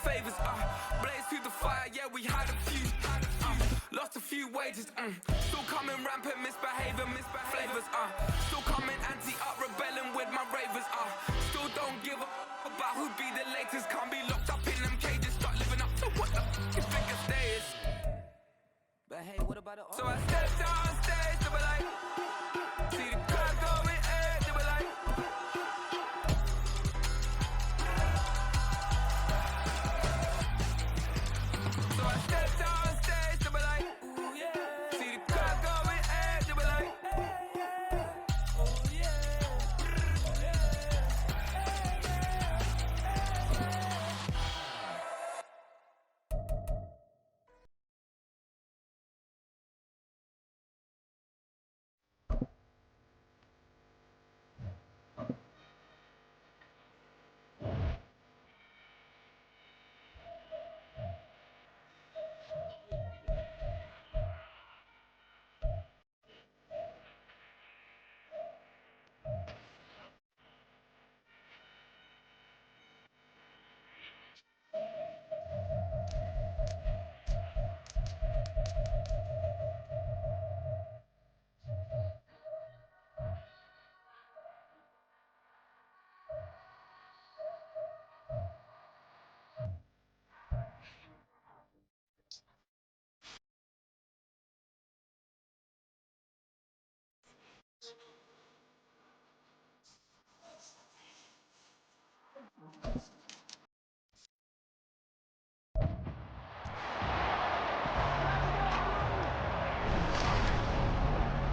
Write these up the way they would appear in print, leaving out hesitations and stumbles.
favors. Blaze through the fire, yeah, we had a few. Lost a few wages. Still coming rampant, misbehavior, flavors. Still coming anti-up, rebelling with my ravers. Still don't give a about who be the latest. Can't be locked up in them cages. Start living up to what the you think a stay is. But hey, what about it? So I stepped on stage, they were like, see the crowd going air, they were like. So I stepped on stage, they were like, ooh yeah. See the crowd going air, they were like, oh yeah.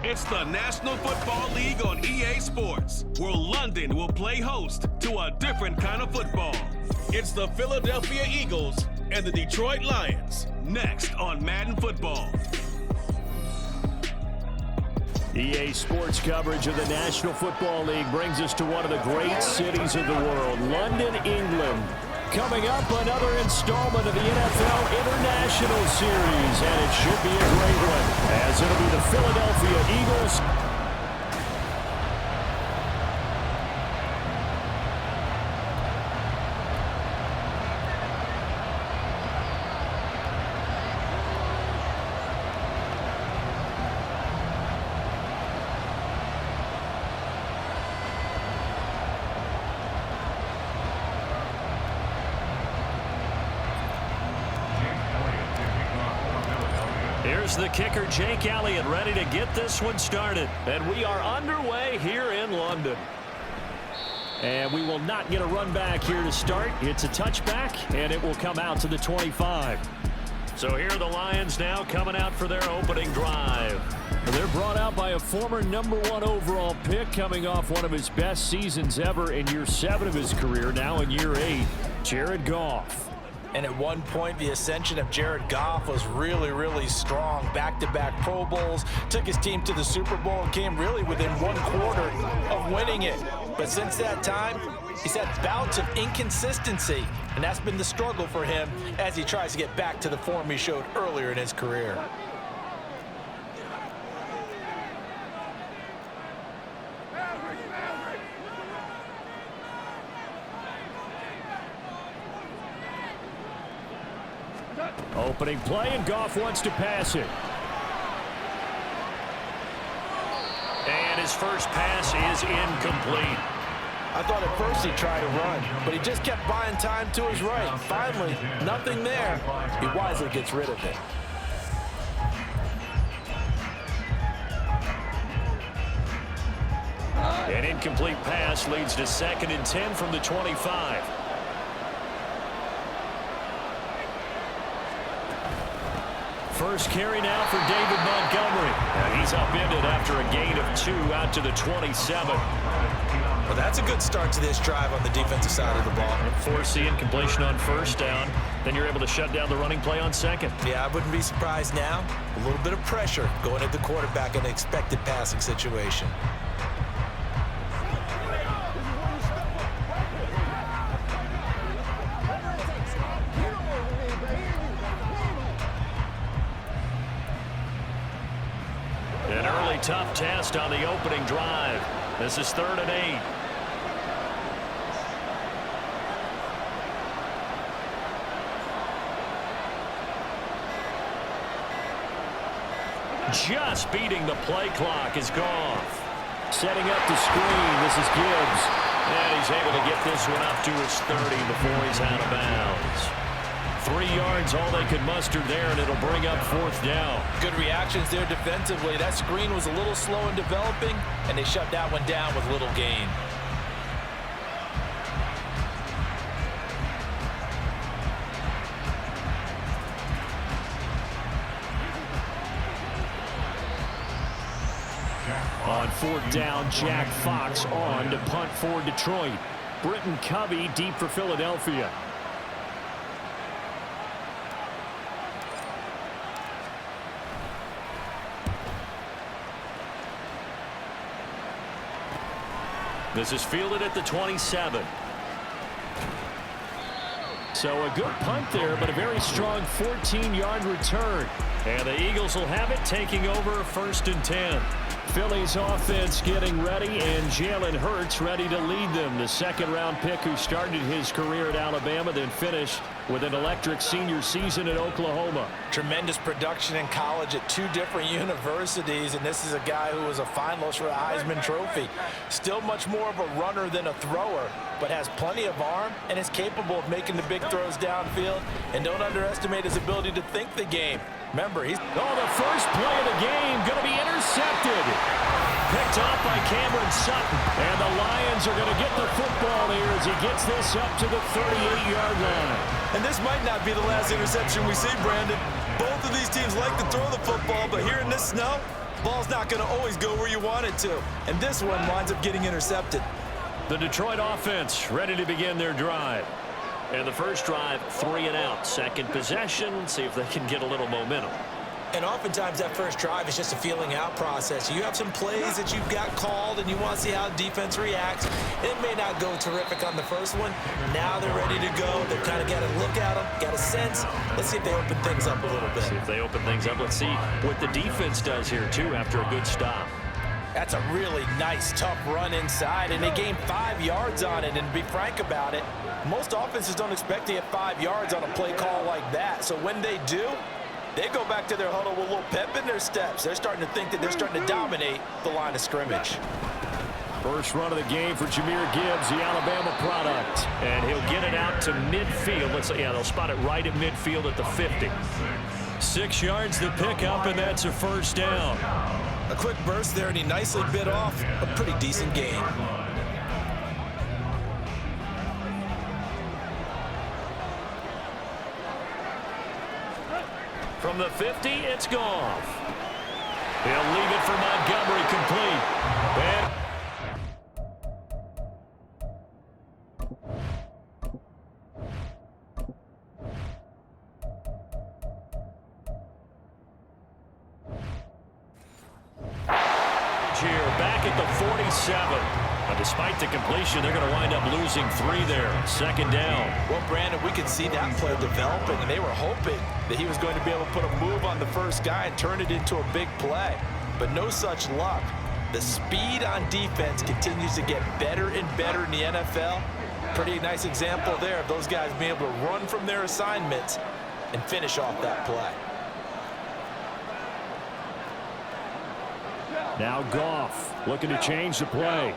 It's the National Football League on EA Sports, where London will play host to a different kind of football. It's the Philadelphia Eagles and the Detroit Lions, next on Madden Football. EA Sports coverage of the National Football League brings us to one of the great cities of the world, London, England. Coming up, another installment of the NFL International Series, and it should be a great one, as it'll be the Philadelphia Eagles. Here's the kicker, Jake Elliott, ready to get this one started. And we are underway here in London. And we will not get a run back here to start. It's a touchback, and it will come out to the 25. So here are the Lions now coming out for their opening drive. They're brought out by a former #1 overall pick, coming off one of his best seasons ever in year 7 of his career, now in year 8, Jared Goff. And at one point, the ascension of Jared Goff was really, really strong. Back-to-back Pro Bowls, took his team to the Super Bowl, and came really within 1/4 of winning it. But since that time, he's had bouts of inconsistency, and that's been the struggle for him as he tries to get back to the form he showed earlier in his career. Opening play, and Goff wants to pass it. And his first pass is incomplete. I thought at first he'd try to run, but he just kept buying time to his right. Finally, nothing there. He wisely gets rid of it. An incomplete pass leads to 2nd and 10 from the 25. First carry now for David Montgomery. And he's upended after a gain of 2 out to the 27. Well, that's a good start to this drive on the defensive side of the ball. Force the incompletion on first down. Then you're able to shut down the running play on second. Yeah, I wouldn't be surprised now. A little bit of pressure going at the quarterback in an expected passing situation. An early tough test on the opening drive. This is 3rd and 8. just beating the play clock is Goff. Setting up the screen, this is Gibbs. And he's able to get this one up to his 30 before he's out of bounds. 3 yards, all they could muster there, and it'll bring up 4th down. Good reactions there defensively. That screen was a little slow in developing, and they shut that one down with little gain. On 4th down, Jack Fox on to punt for Detroit. Britton Covey deep for Philadelphia. This is fielded at the 27. So a good punt there, but a very strong 14-yard return. And the Eagles will have it, taking over 1st and 10. Philly's offense getting ready, and Jalen Hurts ready to lead them. The 2nd-round pick who started his career at Alabama, then finished with an electric senior season at Oklahoma. Tremendous production in college at 2 different universities, and this is a guy who was a finalist for the Heisman Trophy. Still much more of a runner than a thrower, but has plenty of arm and is capable of making the big throws downfield. And don't underestimate his ability to think the game. Remember, he's... Oh, the first play of the game going to be intercepted. Picked off by Cameron Sutton. And the Lions are going to get the football here as he gets this up to the 38-yard line. And this might not be the last interception we see, Brandon. Both of these teams like to throw the football, but here in this snow, ball's not going to always go where you want it to. And this one winds up getting intercepted. The Detroit offense ready to begin their drive. And the first drive, 3 and out. Second possession, see if they can get a little momentum. And oftentimes that first drive is just a feeling out process. You have some plays that you've got called and you want to see how the defense reacts. It may not go terrific on the first one. Now they're ready to go. They've kind of got to look at them, got a sense. Let's see if they open things up a little bit. See if they open things up. Let's see what the defense does here, too, after a good stop. That's a really nice, tough run inside, and they gained 5 yards on it. And to be frank about it, most offenses don't expect to get 5 yards on a play call like that. So when they do, they go back to their huddle with a little pep in their steps. They're starting to think that they're starting to dominate the line of scrimmage. First run of the game for Jahmyr Gibbs, the Alabama product. And he'll get it out to midfield. They'll spot it right at midfield at the 50. 6 yards to pick up, and that's a first down. A quick burst there, and he nicely bit off a pretty decent gain. From the 50, it's Goff. He'll leave it for Montgomery, complete. And back at the 47. But despite the completion, they're going to wind up losing 3 there. 2nd down. Well, Brandon, we could see that play developing, and they were hoping that he was going to be able to put a move on the first guy and turn it into a big play. But no such luck. The speed on defense continues to get better and better in the NFL. Pretty nice example there of those guys being able to run from their assignments and finish off that play. Now Goff looking to change the play.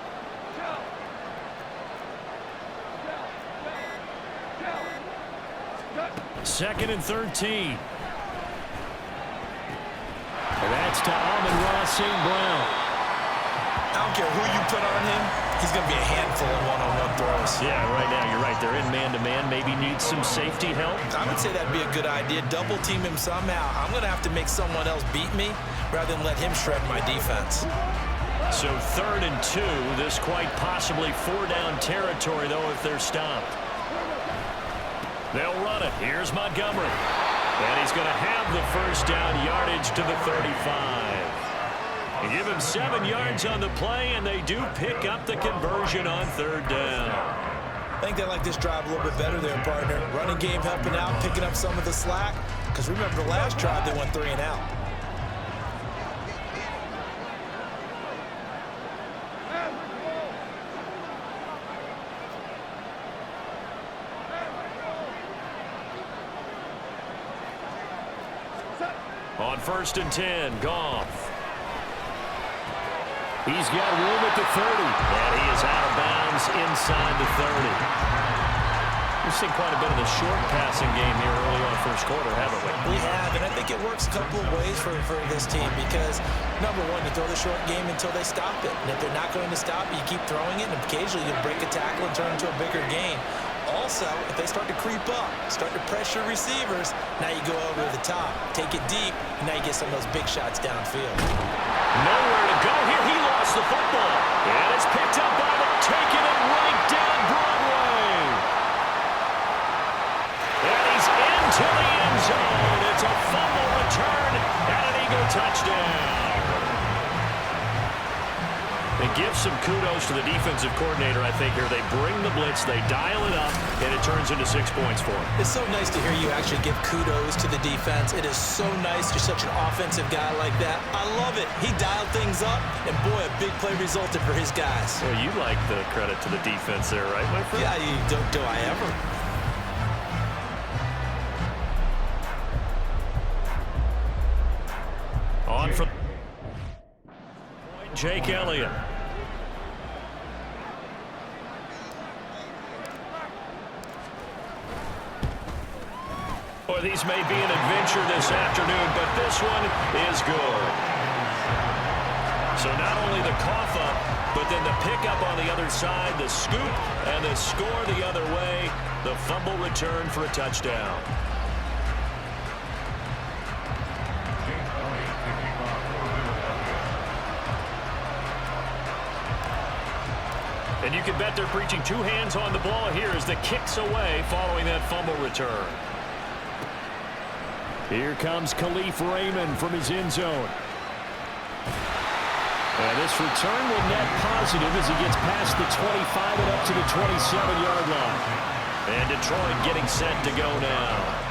Second and 13. And that's to Amon-Ra St. Brown. I don't care who you put on him, he's going to be a handful of one-on-one throws. Yeah, right now you're right. They're in man-to-man. Maybe need some safety help. I would say that'd be a good idea. Double team him somehow. I'm going to have to make someone else beat me rather than let him shred my defense. So 3rd and 2. This quite possibly 4-down territory, though, if they're stopped. They'll run it. Here's Montgomery. And he's going to have the first down, yardage to the 35. They give him 7 yards on the play, and they do pick up the conversion on 3rd down. I think they like this drive a little bit better there, partner. Running game helping out, picking up some of the slack. Because remember, the last drive, they went 3 and out. On 1st and 10, Goff. He's got room at the 30. And he is out of bounds inside the 30. We've seen quite a bit of the short passing game here early on first quarter, haven't we? We have, and I think it works a couple of ways for this team because, number one, you throw the short game until they stop it. And if they're not going to stop it, you keep throwing it, and occasionally you break a tackle and turn it into a bigger gain. Also, if they start to creep up, start to pressure receivers, now you go over the top, take it deep, and now you get some of those big shots downfield. Nowhere to go here. He lost the football. And it's picked up by them, taking it right down Broadway. And he's into the end zone. It's a fumble return and an Eagle touchdown. They give some kudos to the defensive coordinator, I think, here. They bring the blitz, they dial it up, and it turns into 6 points for him. It's so nice to hear you actually give kudos to the defense. It is so nice. You're such an offensive guy like that. I love it. He dialed things up, and boy, a big play resulted for his guys. Well, you like the credit to the defense there, right, my friend? Yeah, do I ever? On from Jake Elliott. Boy, these may be an adventure this afternoon, but this one is good. So not only the cough up, but then the pickup on the other side, the scoop, and the score the other way, the fumble return for a touchdown. And you can bet they're preaching two hands on the ball here as the kick's away following that fumble return. Here comes Khalif Raymond from his end zone. And this return will net positive as he gets past the 25 and up to the 27-yard line. And Detroit getting set to go now.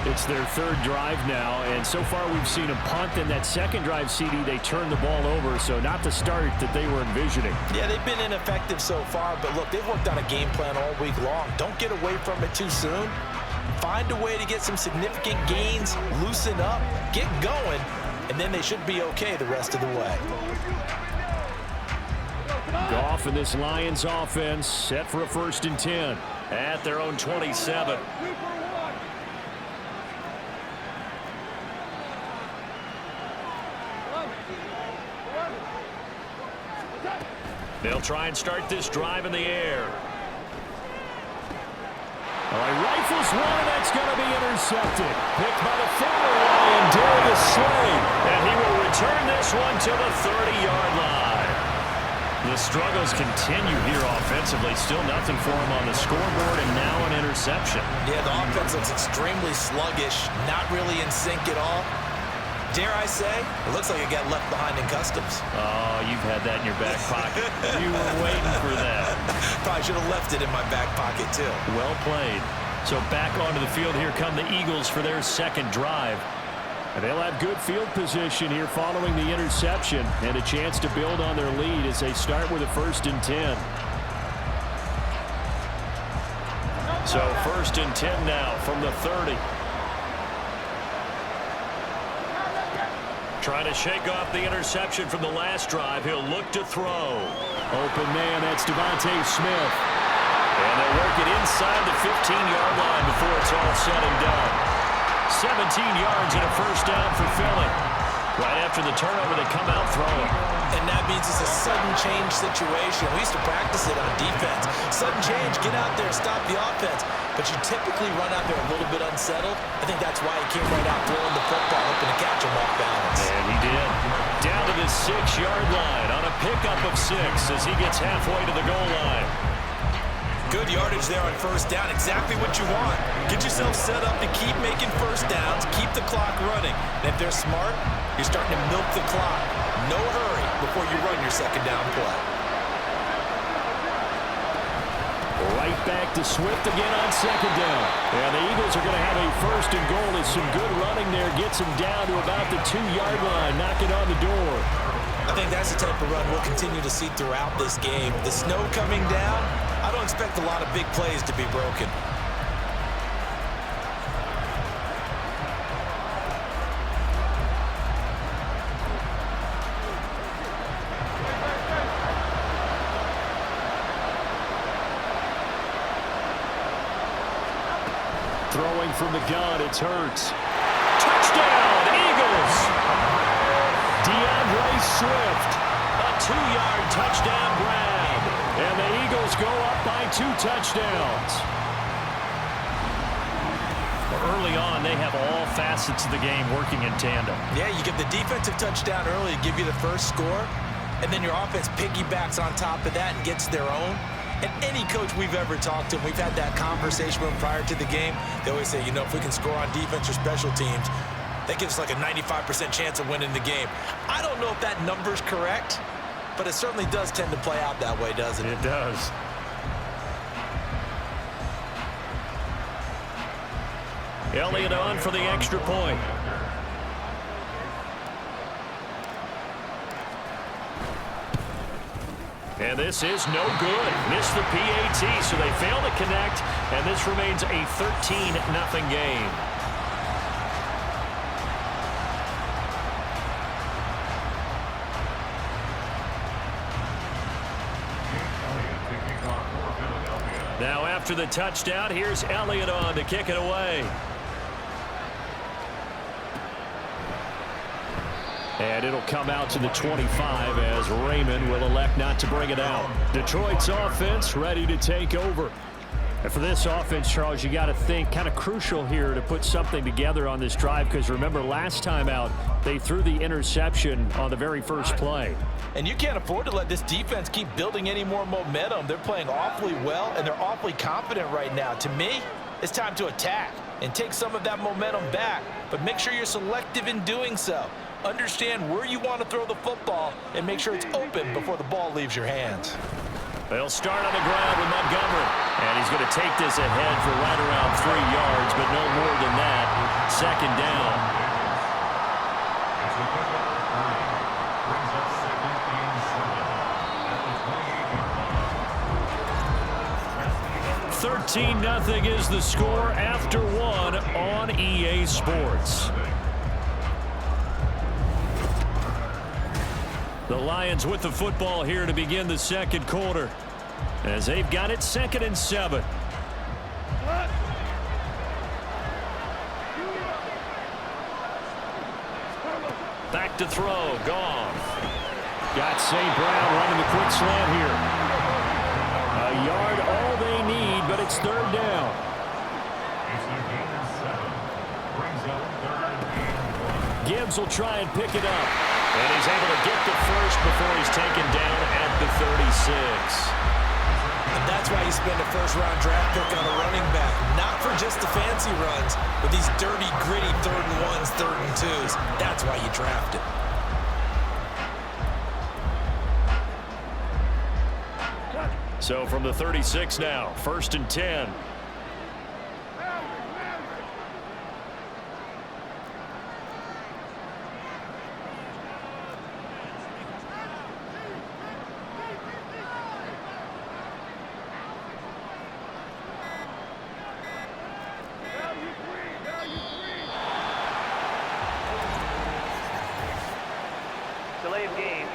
It's their third drive now, and so far we've seen them punt. In that second drive, CD, they turned the ball over, so not the start that they were envisioning. Yeah, they've been ineffective so far, but look, they've worked on a game plan all week long. Don't get away from it too soon. Find a way to get some significant gains, loosen up, get going, and then they should be okay the rest of the way. Goff and this Lions offense set for a 1st and 10 at their own 27. They'll try and start this drive in the air. He rifles one, and that's going to be intercepted. Picked by the former Lion, Darius Slay. And he will return this one to the 30-yard line. The struggles continue here offensively. Still nothing for him on the scoreboard, and now an interception. Yeah, the offense looks extremely sluggish, not really in sync at all. Dare I say, it looks like it got left behind in customs. Oh, you've had that in your back pocket. You were waiting for that. Probably should have left it in my back pocket, too. Well played. So back onto the field, here come the Eagles for their second drive. And they'll have good field position here following the interception and a chance to build on their lead as they start with a 1st and 10. So 1st and 10 now from the 30. Trying to shake off the interception from the last drive. He'll look to throw. Open man, that's Devontae Smith. And they'll work it inside the 15-yard line before it's all said and done. 17 yards and a 1st down for Philly. Right after the turnover, they come out throwing. And that means it's a sudden change situation. We used to practice it on defense. Sudden change, get out there, stop the offense. But you typically run out there a little bit unsettled. I think that's why he came right out throwing the football, hoping to catch him off balance. And he did. Down to the 6-yard line on a pickup of 6 as he gets halfway to the goal line. Good yardage there on 1st down. Exactly what you want. Get yourself set up to keep making 1st downs, keep the clock running. And if they're smart, you're starting to milk the clock. No hurry before you run your 2nd down play. Right back to Swift again on 2nd down. And the Eagles are going to have a 1st and goal as some good running there gets him down to about the 2-yard line, knocking on the door. I think that's the type of run we'll continue to see throughout this game. The snow coming down, I don't expect a lot of big plays to be broken. Throwing from the gun, it's Hurts. Touchdown, Eagles! DeAndre Swift, a 2-yard touchdown grab. And the Eagles go up by 2 touchdowns. Early on, they have all facets of the game working in tandem. Yeah, you get the defensive touchdown early to give you the first score, and then your offense piggybacks on top of that and gets their own. And any coach we've ever talked to, we've had that conversation with them prior to the game, they always say, you know, if we can score on defense or special teams, that gives us like a 95% chance of winning the game. I don't know if that number's correct, but it certainly does tend to play out that way, doesn't it? It does. Elliott on for the extra point. And this is no good. Missed the PAT, so they fail to connect, and this remains a 13-0 game. Now after the touchdown, here's Elliott on to kick it away. And it'll come out to the 25 as Raymond will elect not to bring it out. Detroit's offense ready to take over. And for this offense, Charles, you got to think kind of crucial here to put something together on this drive, because remember last time out they threw the interception on the very first play. And you can't afford to let this defense keep building any more momentum. They're playing awfully well, and they're awfully confident right now. To me, it's time to attack and take some of that momentum back, but make sure you're selective in doing so. Understand where you want to throw the football and make sure it's open before the ball leaves your hands. They'll start on the ground with Montgomery. And he's going to take this ahead for right around 3 yards, but no more than that. Second down. 13-0 is the score after 1 on EA Sports. The Lions with the football here to begin the second quarter, as they've got it 2nd and 7. Back to throw, Goff. Got St. Brown running the quick slant here. A yard all they need, but it's 3rd down. Gibbs will try and pick it up. And he's able to get the first before he's taken down at the 36. And that's why you spend a first-round draft pick on a running back. Not for just the fancy runs, but these dirty, gritty 3rd and 1s, 3rd and 2s. That's why you draft it. So from the 36 now, 1st and 10. Delay of game.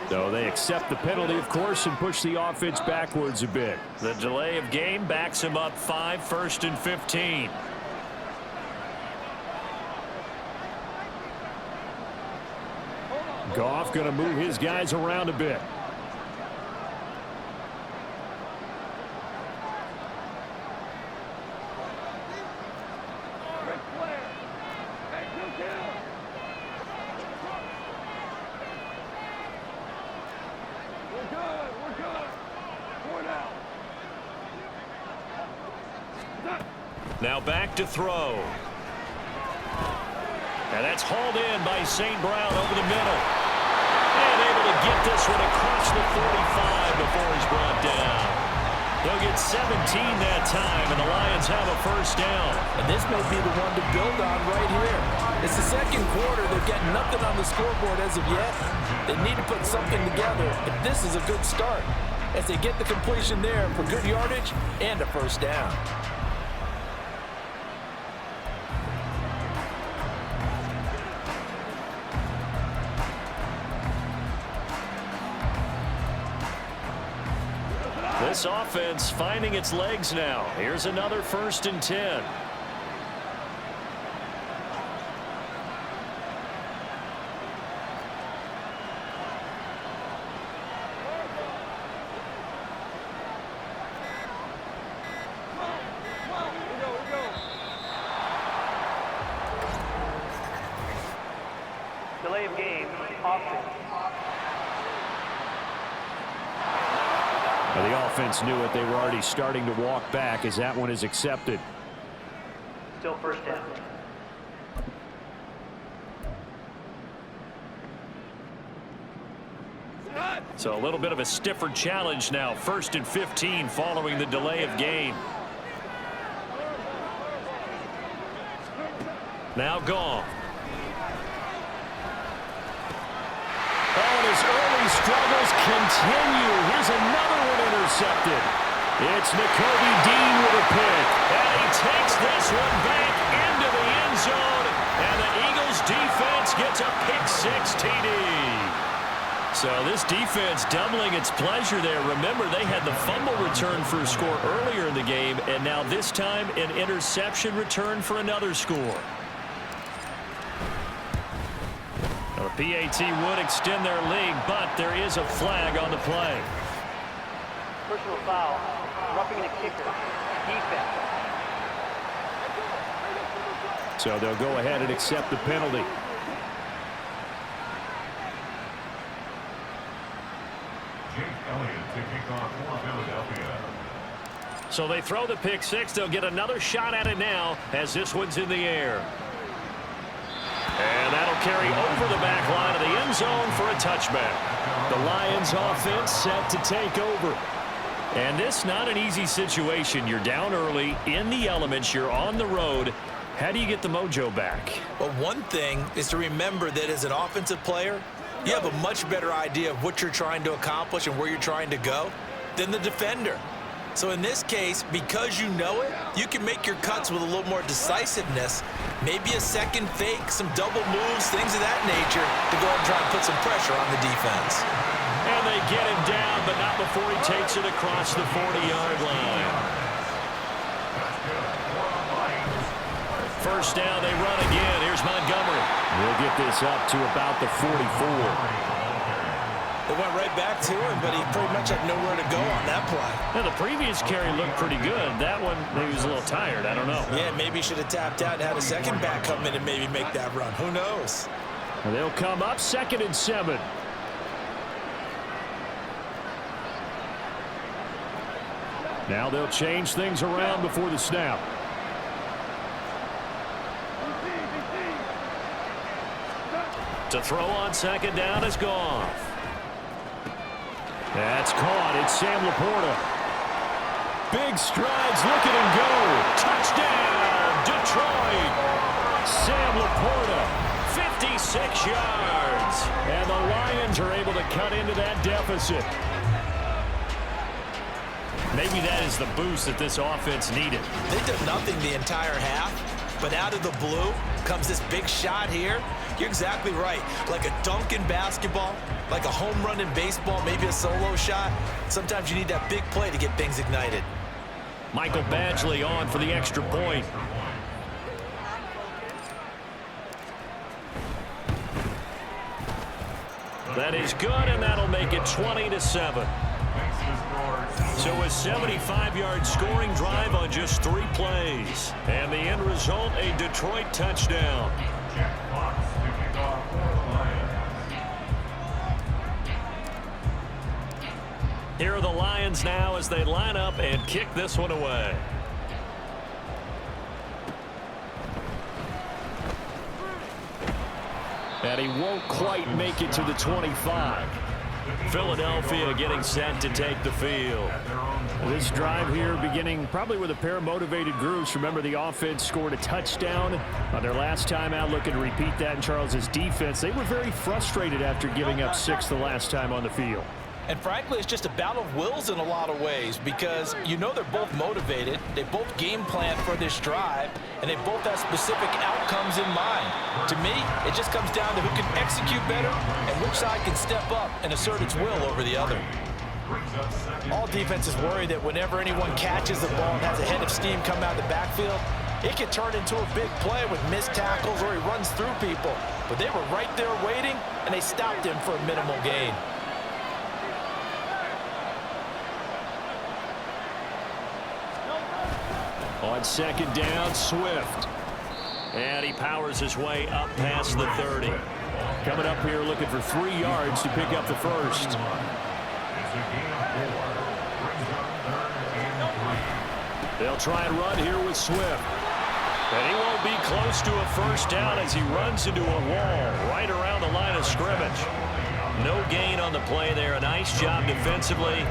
So they accept the penalty, of course, and push the offense backwards a bit. The delay of game backs him up 5, 1st and 15. Goff going to move his guys around a bit. Now back to throw. And that's hauled in by St. Brown over the middle. And able to get this one across the 45 before he's brought down. They'll get 17 that time, and the Lions have a 1st down. And this may be the one to build on right here. It's the second quarter. They've got nothing on the scoreboard as of yet. They need to put something together, and this is a good start as they get the completion there for good yardage and a 1st down. This offense finding its legs now. Here's another 1st and 10. Delay of game, offense. Well, the offense knew it. They were already starting to walk back as that one is accepted. Still 1st down. So a little bit of a stiffer challenge now. 1st and 15 following the delay of game. Now gone. Oh, and his early struggles continue. Here's another one intercepted. It's Nakobe Dean with a pick. And he takes this one back into the end zone. And the Eagles defense gets a pick-6 TD. So this defense doubling its pleasure there. Remember, they had the fumble return for a score earlier in the game, and now this time an interception return for another score. Now, the PAT would extend their lead, but there is a flag on the play. Personal foul. Roughing the kicker. Defense. So they'll go ahead and accept the penalty. So they throw the pick-6. They'll get another shot at it now as this one's in the air. And that'll carry over the back line of the end zone for a touchback. The Lions offense set to take over. And this not an easy situation. You're down early, in the elements, you're on the road. How do you get the mojo back? Well, one thing is to remember that as an offensive player, you have a much better idea of what you're trying to accomplish and where you're trying to go than the defender. So in this case, because you know it, you can make your cuts with a little more decisiveness, maybe a second fake, some double moves, things of that nature to go ahead and try and put some pressure on the defense. And they get him down, but not before he takes it across the 40-yard line. First down, they run again. Here's Montgomery. We'll get this up to about the 44. They went right back to him, but he pretty much had nowhere to go on that play. Now, the previous carry looked pretty good. That one, maybe he was a little tired. I don't know. Yeah, maybe he should have tapped out and had a second back come in and maybe make that run. Who knows? And they'll come up 2nd and 7. Now they'll change things around before the snap. To throw on 2nd down is Goff. That's caught. It's Sam Laporta. Big strides. Look at him go. Touchdown, Detroit. Sam Laporta, 56 yards. And the Lions are able to cut into that deficit. Maybe that is the boost that this offense needed. They did nothing the entire half, but out of the blue comes this big shot here. You're exactly right. Like a dunk in basketball, like a home run in baseball, maybe a solo shot. Sometimes you need that big play to get things ignited. Michael Badgley on for the extra point. That is good, and that'll make it 20-7. So a 75-yard scoring drive on just 3 plays. And the end result, a Detroit touchdown. Here are the Lions now as they line up and kick this one away. And he won't quite make it to the 25. Philadelphia getting set to take the field. This drive here beginning probably with a pair of motivated groups. Remember, the offense scored a touchdown on their last time out. Looking to repeat that in Charles's defense. They were very frustrated after giving up 6 the last time on the field. And frankly, it's just a battle of wills in a lot of ways because you know they're both motivated. They both game plan for this drive, and they both have specific outcomes in mind. To me, it just comes down to who can execute better and which side can step up and assert its will over the other. All defenses worry that whenever anyone catches the ball and has a head of steam come out of the backfield, it can turn into a big play with missed tackles or he runs through people. But they were right there waiting, and they stopped him for a minimal gain. On second down, Swift. And he powers his way up past the 30. Coming up here looking for 3 yards to pick up the first. They'll try and run here with Swift. And he won't be close to a first down as he runs into a wall right around the line of scrimmage. No gain on the play there. A nice job defensively.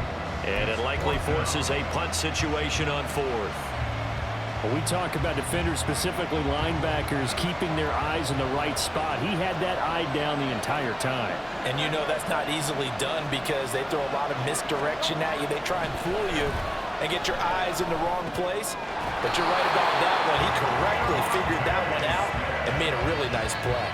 And it likely forces a punt situation on 4th. When we talk about defenders, specifically linebackers, keeping their eyes in the right spot, he had that eye down the entire time. And you know that's not easily done because they throw a lot of misdirection at you. They try and fool you and get your eyes in the wrong place. But you're right about that one. He correctly figured that one out and made a really nice play.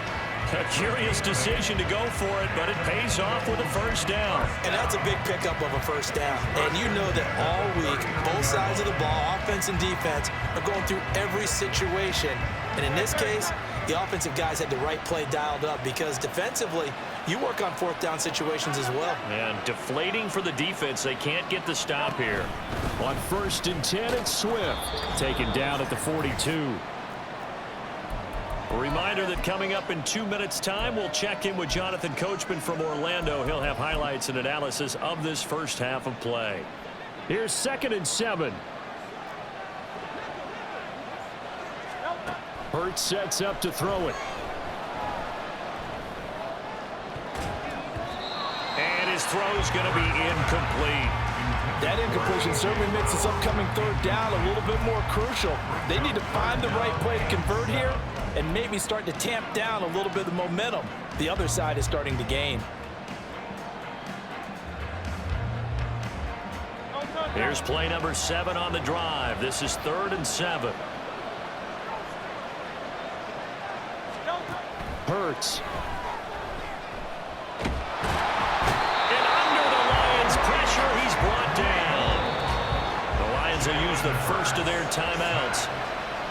A curious decision to go for it, but it pays off with a first down. And that's a big pickup of a first down. And you know that all week, both sides of the ball, offense and defense, are going through every situation. And in this case, the offensive guys had the right play dialed up because defensively, you work on 4th down situations as well. And deflating for the defense. They can't get the stop here. On 1st and 10, it's Swift. Taken down at the 42. A reminder that coming up in 2 minutes' time, we'll check in with Jonathan Coachman from Orlando. He'll have highlights and analysis of this first half of play. Here's 2nd and 7. Hurts sets up to throw it. And his throw's going to be incomplete. That incompletion certainly makes this upcoming 3rd down a little bit more crucial. They need to find the right play to convert here and maybe start to tamp down a little bit of the momentum. The other side is starting to gain. Here's play number 7 on the drive. This is 3rd and 7. Hurts. And under the Lions' pressure, he's brought down. The Lions will use the first of their timeouts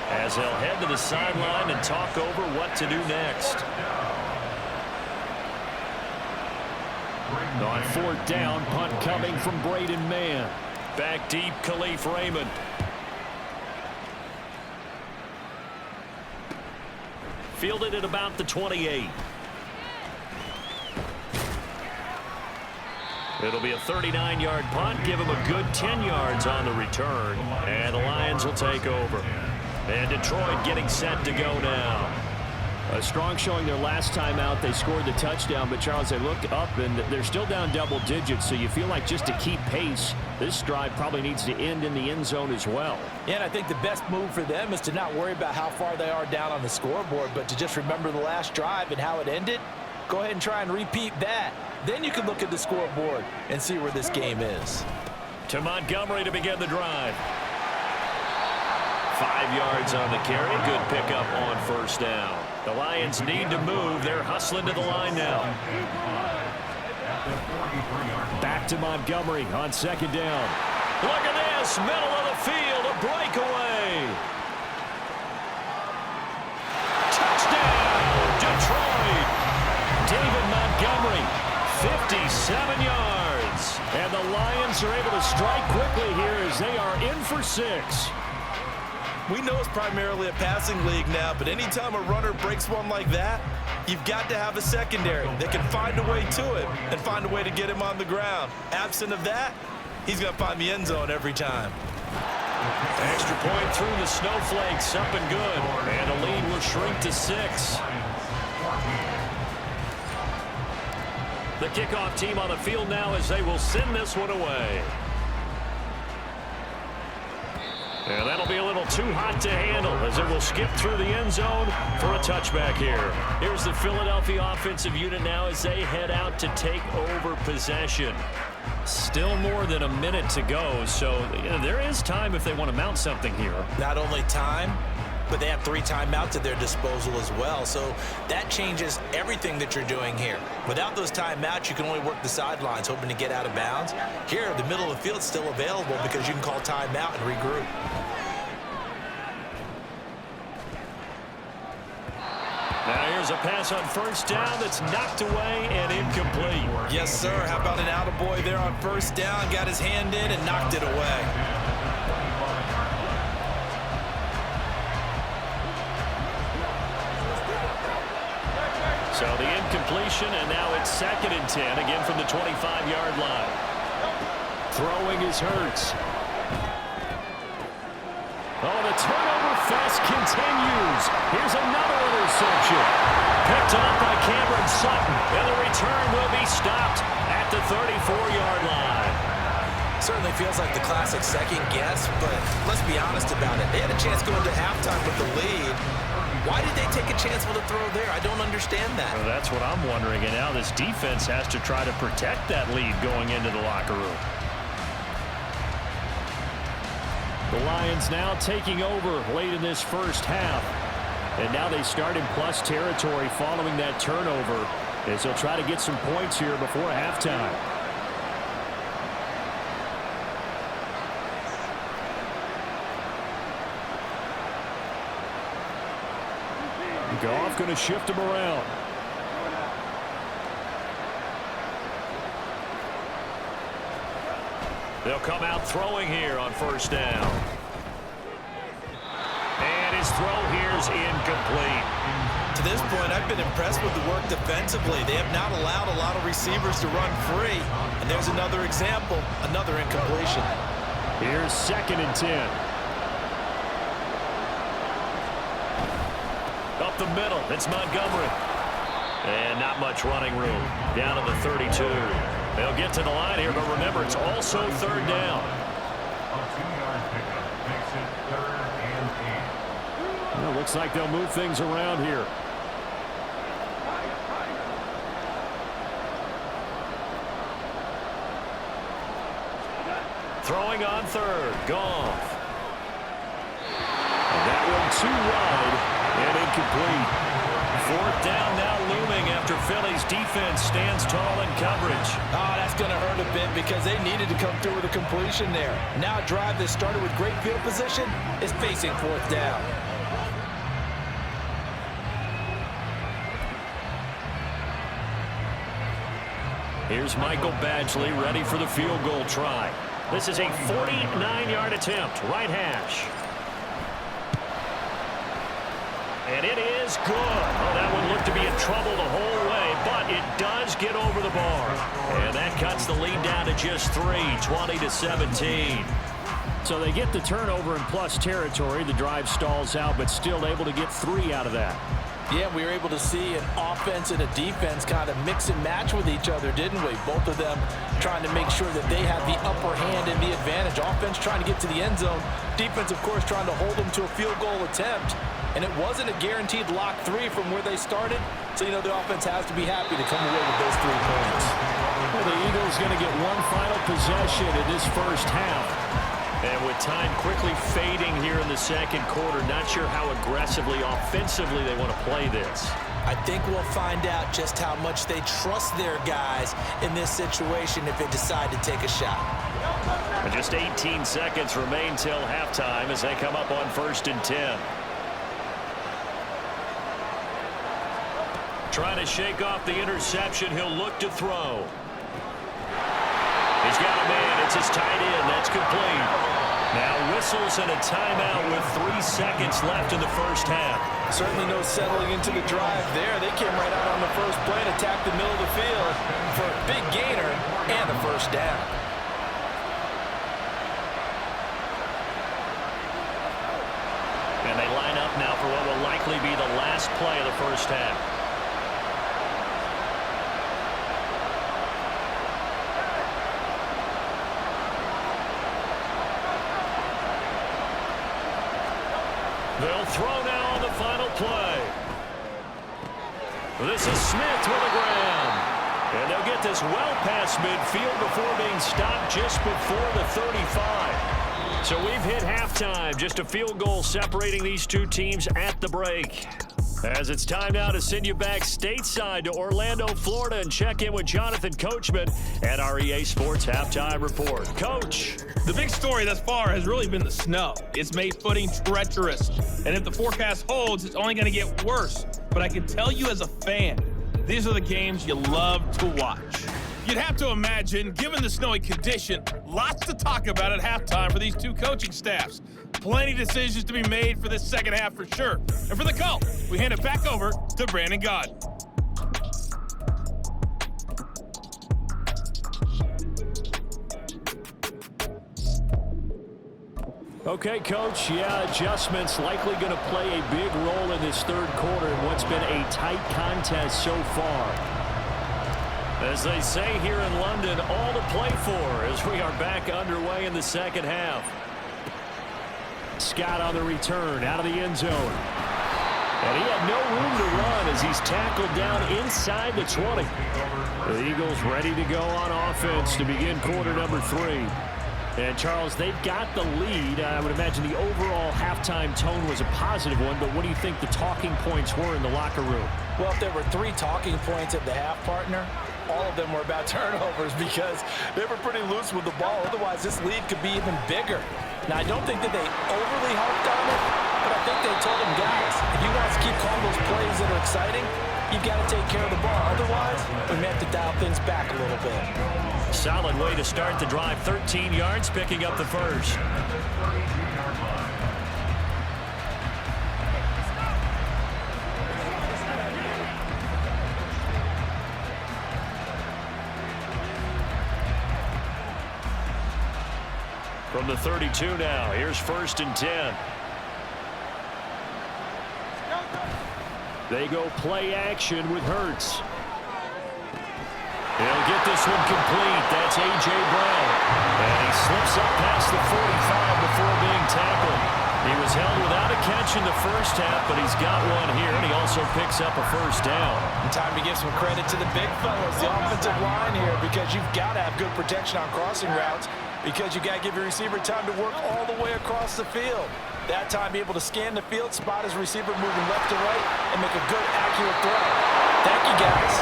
as they'll head to the sideline and talk over what to do next. On 4th down, punt coming from Braden Mann. Back deep, Khalif Raymond. Fielded at about the 28. It'll be a 39-yard punt. Give him a good 10 yards on the return. And the Lions will take over. And Detroit getting set to go now. A strong showing their last time out. They scored the touchdown, but Charles, they look up and they're still down double digits, so you feel like just to keep pace, this drive probably needs to end in the end zone as well. Yeah, and I think the best move for them is to not worry about how far they are down on the scoreboard, but to just remember the last drive and how it ended. Go ahead and try and repeat that. Then you can look at the scoreboard and see where this game is. To Montgomery to begin the drive. 5 yards on the carry. Good pickup on 1st down. The Lions need to move. They're hustling to the line now. Back to Montgomery on 2nd down. Look at this. Middle of the field. A breakaway. Touchdown, Detroit. David Montgomery, 57 yards. And the Lions are able to strike quickly here as they are in for 6. We know it's primarily a passing league now, but anytime a runner breaks one like that, you've got to have a secondary that can find a way to it and find a way to get him on the ground. Absent of that, he's going to find the end zone every time. Extra point through the snowflakes, up and good. And the lead will shrink to 6. The kickoff team on the field now as they will send this one away. And that'll be a little too hot to handle as it will skip through the end zone for a touchback here. Here's the Philadelphia offensive unit now as they head out to take over possession. Still more than a minute to go, so there is time if they want to mount something here. Not only time, but they have 3 timeouts at their disposal as well. So that changes everything that you're doing here. Without those timeouts, you can only work the sidelines, hoping to get out of bounds. Here, the middle of the field is still available because you can call timeout and regroup. Now here's a pass on first down that's knocked away and incomplete. Yes, sir. How about an attaboy there on first down? Got his hand in and knocked it away. So the incompletion, and now it's 2nd and 10, again from the 25-yard line. Throwing is Hurts. Oh, the turnover fest continues. Here's another interception. Picked up by Cameron Sutton, and the return will be stopped at the 34-yard line. Certainly feels like the classic second guess, but let's be honest about it. They had a chance going to halftime with the lead. Why did they take a chance with a throw there? I don't understand that. Well, that's what I'm wondering, and now this defense has to try to protect that lead going into the locker room. The Lions now taking over late in this first half. And now they start in plus territory following that turnover as they'll try to get some points here before halftime. Goff going to shift him around. They'll come out throwing here on first down. And his throw here is incomplete. To this point, I've been impressed with the work defensively. They have not allowed a lot of receivers to run free. And there's another example, another incompletion. Here's 2nd and 10. Up the middle, it's Montgomery. And not much running room. Down to the 32. They'll get to the line here, but remember, it's also 3rd down. A 2-yard pickup makes it 3rd and 8. Well, looks like they'll move things around here. Throwing on 3rd, Goff. And that one too wide and incomplete. 4th down now looming after Philly's defense stands tall in coverage. Oh, that's going to hurt a bit because they needed to come through with a completion there. Now a drive that started with great field position is facing 4th down. Here's Michael Badgley ready for the field goal try. This is a 49-yard attempt, right hash. And it is good. Oh, that one looked to be in trouble the whole way, but it does get over the bar. And that cuts the lead down to just 3, 20-17. So they get the turnover in plus territory. The drive stalls out, but still able to get 3 out of that. Yeah, we were able to see an offense and a defense kind of mix and match with each other, didn't we? Both of them trying to make sure that they have the upper hand and the advantage. Offense trying to get to the end zone. Defense, of course, trying to hold them to a field goal attempt. And it wasn't a guaranteed lock 3 from where they started. So, you know, the offense has to be happy to come away with those 3 points. Well, the Eagles going to get one final possession in this first half. And with time quickly fading here in the second quarter, not sure how aggressively, offensively they want to play this. I think we'll find out just how much they trust their guys in this situation if they decide to take a shot. And just 18 seconds remain till halftime as they come up on 1st and 10. Trying to shake off the interception. He'll look to throw. He's got a man. It's his tight end. That's complete. Now whistles and a timeout with 3 seconds left in the first half. Certainly no settling into the drive there. They came right out on the first play and attacked the middle of the field for a big gainer and a first down. And they line up now for what will likely be the last play of the first half. They'll throw now on the final play. This is Smith with the ground. And they'll get this well past midfield before being stopped just before the 35. So we've hit halftime. Just a field goal separating these two teams at the break. As it's time now to send you back stateside to Orlando, Florida, and check in with Jonathan Coachman at our EA Sports Halftime Report. Coach. The big story thus far has really been the snow. It's made footing treacherous, and if the forecast holds, it's only going to get worse. But I can tell you as a fan, these are the games you love to watch. You'd have to imagine, given the snowy condition, lots to talk about at halftime for these two coaching staffs. Plenty of decisions to be made for this second half for sure. And for the call, we hand it back over to Brandon Gaudin. Okay, Coach, adjustments likely going to play a big role in this third quarter in what's been a tight contest so far. As they say here in London, all to play for as we are back underway in the second half. Scott on the return out of the end zone. And he had no room to run as he's tackled down inside the 20. The Eagles ready to go on offense to begin quarter number 3. And, Charles, they've got the lead. I would imagine the overall halftime tone was a positive one, but what do you think the talking points were in the locker room? Well, if there were 3 talking points at the half, partner, all of them were about turnovers because they were pretty loose with the ball. Otherwise, this lead could be even bigger. Now, I don't think that they overly harped on it, but I think they told them, guys, if you guys keep calling those plays that are exciting, you've got to take care of the ball. Otherwise, we may have to dial things back a little bit. Solid way to start the drive. 13 yards, picking up the first. From the 32 now, here's 1st and 10. They go play action with Hurts. He'll get this one complete. That's A.J. Brown. And he slips up past the 45 before being tackled. He was held without a catch in the first half, but he's got one here, and he also picks up a first down. Time to give some credit to the big fellas, the offensive line here, because you've got to have good protection on crossing routes, because you got to give your receiver time to work all the way across the field. That time, be able to scan the field, spot his receiver moving left to right, and make a good, accurate throw. Thank you, guys.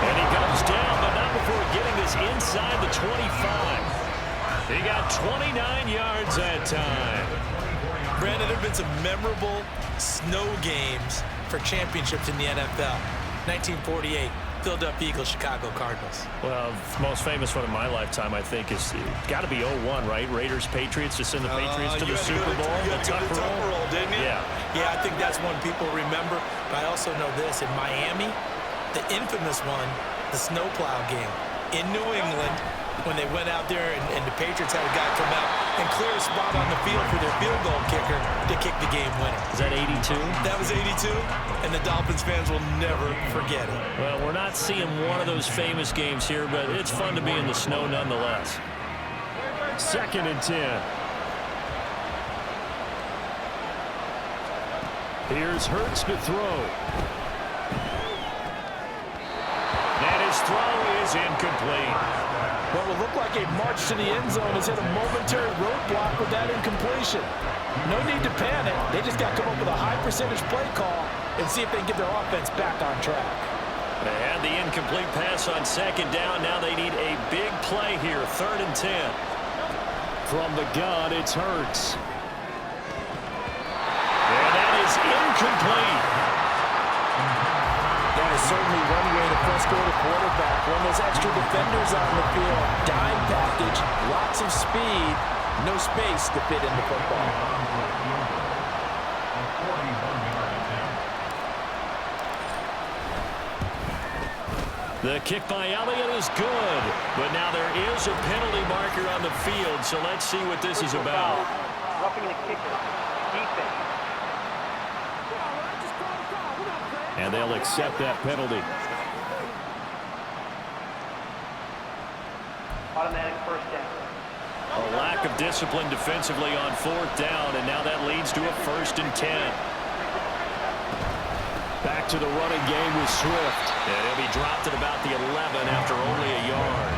And he comes down, but not before getting this inside the 25. He got 29 yards that time. Brandon, there have been some memorable snow games for championships in the NFL. 1948, Philadelphia Eagles, Chicago Cardinals. Well, the most famous one in my lifetime, I think, is got to be 01, right? Raiders, Patriots, to send the Patriots to the Super Bowl. You had to go to the tuck roll, didn't you? Yeah, I think that's one people remember. But I also know this. In Miami, the infamous one, the snowplow game. In New England, when they went out there and the Patriots had a guy come out and clear a spot on the field for their field goal kicker to kick the game winner. Is that 82? That was 82, and the Dolphins fans will never forget it. Well, we're not seeing one of those famous games here, but it's fun to be in the snow nonetheless. 2nd and 10. Here's Hurts to throw. And his throw is incomplete. What will look like a march to the end zone has hit a momentary roadblock with that incompletion. No need to panic. They just got to come up with a high percentage play call and see if they can get their offense back on track. They had the incomplete pass on 2nd down. Now they need a big play here. 3rd and 10. From the gun, it's Hurts. And that is incomplete. That is certainly one way to frustrate a quarterback. When there's extra defenders on the field, dime package, lots of speed, no space to fit into football. The kick by Elliott is good, but now there is a penalty marker on the field, so let's see what this is about. Roughing the kicker. Defense. And they'll accept that penalty. Automatic first down. A lack of discipline defensively on 4th down, and now that leads to a 1st and 10. Back to the running game with Swift. And he'll be dropped at about the 11 after only a yard.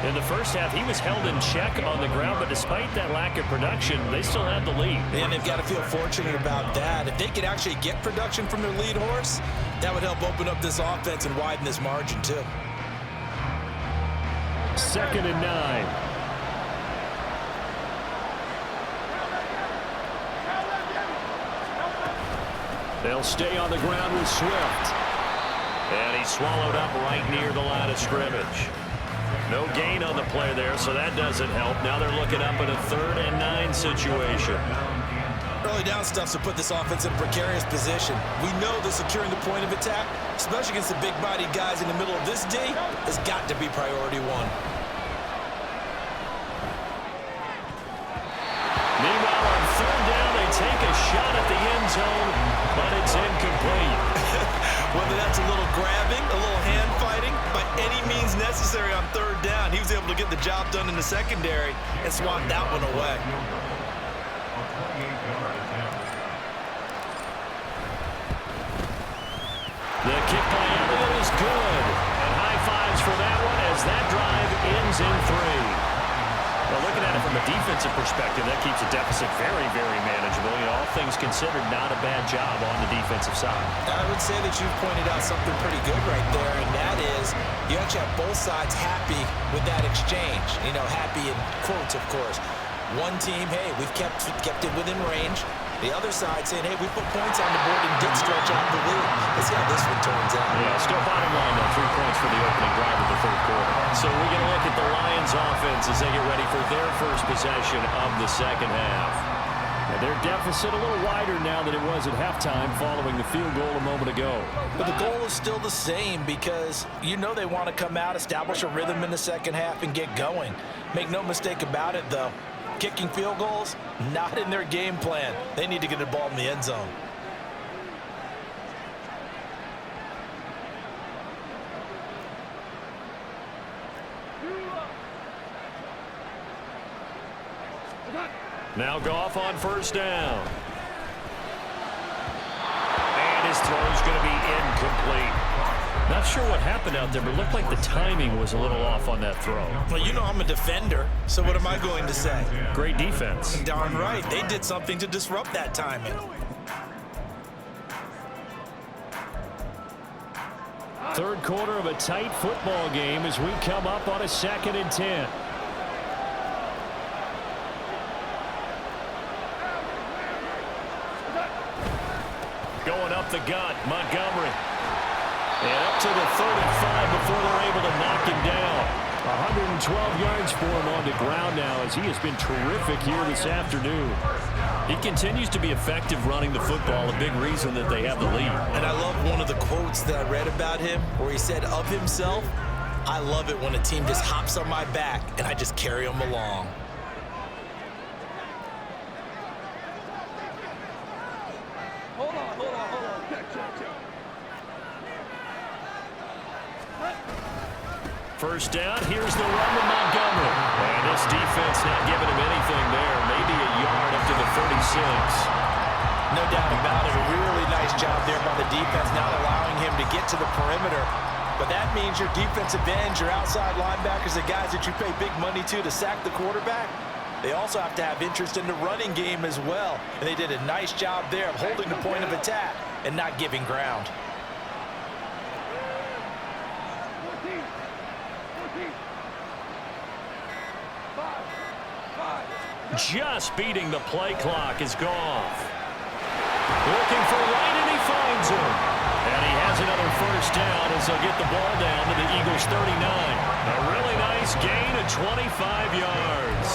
In the first half, he was held in check on the ground, but despite that lack of production, they still had the lead. And they've got to feel fortunate about that. If they could actually get production from their lead horse, that would help open up this offense and widen this margin too. 2nd and 9. They'll stay on the ground with Swift. And he's swallowed up right near the line of scrimmage. No gain on the play there, so that doesn't help. Now they're looking up at a 3rd and 9 situation. Early down stuff to put this offense in a precarious position. We know that securing the point of attack, especially against the big-bodied guys in the middle of this D, has got to be priority 1. Meanwhile, on 3rd down, they take a shot at the end zone, but it's incomplete. Whether that's a little grabbing, a little hand fighting, by any means necessary on 3rd down, he was able to get the job done in the secondary and swat that one away. The kick by Elliott is good. And high fives for that one as that drive ends in 3. Well, looking at it from a defensive perspective, that keeps a deficit very, very manageable. You know, all things considered, not a bad job on the defensive side. I would say that you've pointed out something pretty good right there, and that is you actually have both sides happy with that exchange. You know, happy in quotes, of course. One team, hey, we've kept it within range. The other side saying, hey, we put points on the board and did stretch out the lead. Let's see how this one turns out. Yeah, still bottom line, though, 3 points for the opening drive of the 3rd quarter. So we're going to look at the Lions offense as they get ready for their first possession of the 2nd half. And their deficit a little wider now than it was at halftime following the field goal a moment ago. But the goal is still the same because you know they want to come out, establish a rhythm in the 2nd half, and get going. Make no mistake about it, though. Kicking field goals, not in their game plan. They need to get the ball in the end zone. Now Goff on 1st down. And his throw's going to be incomplete. Not sure what happened out there, but it looked like the timing was a little off on that throw. Well, you know I'm a defender, so what am I going to say? Great defense. Darn right. They did something to disrupt that timing. 3rd quarter of a tight football game as we come up on a 2nd and 10. Going up the gut, Montgomery. And up to the 35 before they're able to knock him down. 112 yards for him on the ground now as he has been terrific here this afternoon. He continues to be effective running the football, a big reason that they have the lead. And I love one of the quotes that I read about him where he said of himself, I love it when a team just hops on my back and I just carry them along. First down, here's the run to Montgomery. And this defense not giving him anything there. Maybe a yard up to the 36. No doubt about it. A really nice job there by the defense, not allowing him to get to the perimeter. But that means your defensive ends, your outside linebackers, the guys that you pay big money to sack the quarterback, they also have to have interest in the running game as well. And they did a nice job there of holding the point of attack and not giving ground. Just beating the play clock is Goff. Looking for Wright, and he finds him. And he has another first down as they'll get the ball down to the Eagles' 39. A really nice gain of 25 yards.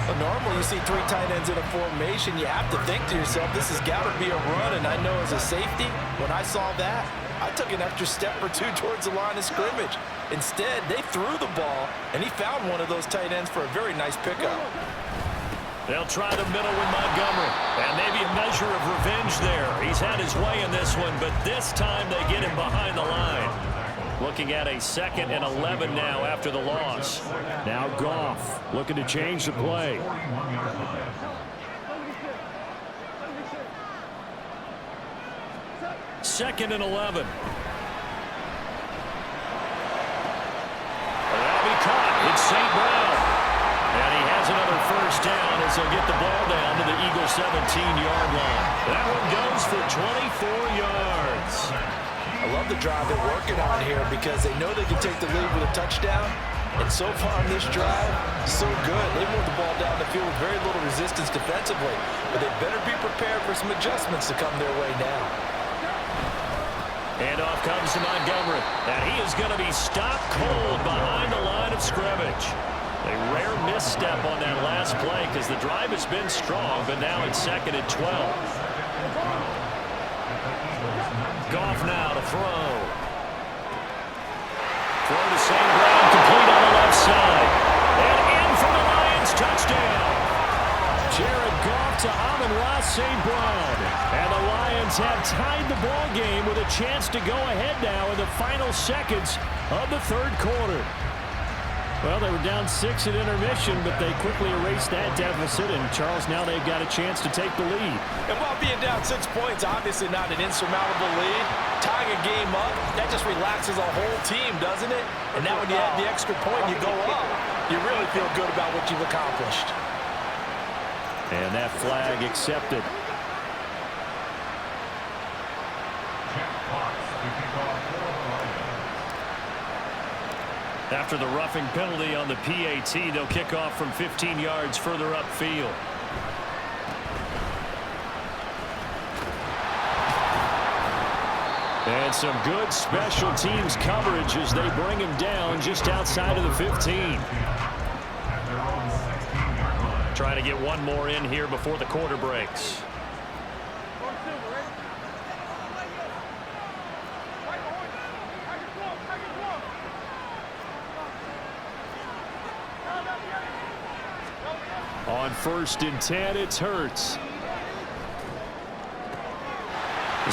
Well, normally you see 3 tight ends in a formation. You have to think to yourself, this has got to be a run. And I know as a safety, when I saw that, I took an extra step or 2 towards the line of scrimmage. Instead, they threw the ball, and he found one of those tight ends for a very nice pickup. They'll try the middle with Montgomery. And maybe a measure of revenge there. He's had his way in this one, but this time they get him behind the line. Looking at a 2nd and 11 now after the loss. Now Goff looking to change the play. Second and 11. That'll be caught. It's St. Brown. And he has another first down as they'll get the ball down to the Eagles' 17-yard line. That one goes for 24 yards. I love the drive they're working on here because they know they can take the lead with a touchdown. And so far on this drive, so good. They moved the ball down the field with very little resistance defensively. But they better be prepared for some adjustments to come their way now. And off comes to Montgomery. And he is going to be stopped cold behind the line of scrimmage. A rare misstep on that last play because the drive has been strong, but now it's 2nd and 12. Goff now to throw. Throw to St. Brown, complete on the left side. And in for the Lions, touchdown. Jared Goff to Amon-Ra St. Brown. And the Lions have tied the ball game with a chance to go ahead now in the final seconds of the third quarter. Well, they were down 6 at intermission, but they quickly erased that deficit. And, Charles, now they've got a chance to take the lead. And while being down 6 points, obviously not an insurmountable lead, tying a game up, that just relaxes a whole team, doesn't it? And now when you add the extra point and you go up, you really feel good about what you've accomplished. And that flag accepted. After the roughing penalty on the PAT, they'll kick off from 15 yards further upfield. And some good special teams coverage as they bring him down just outside of the 15. Trying to get one more in here before the quarter breaks. On 1st and 10, it's Hurts.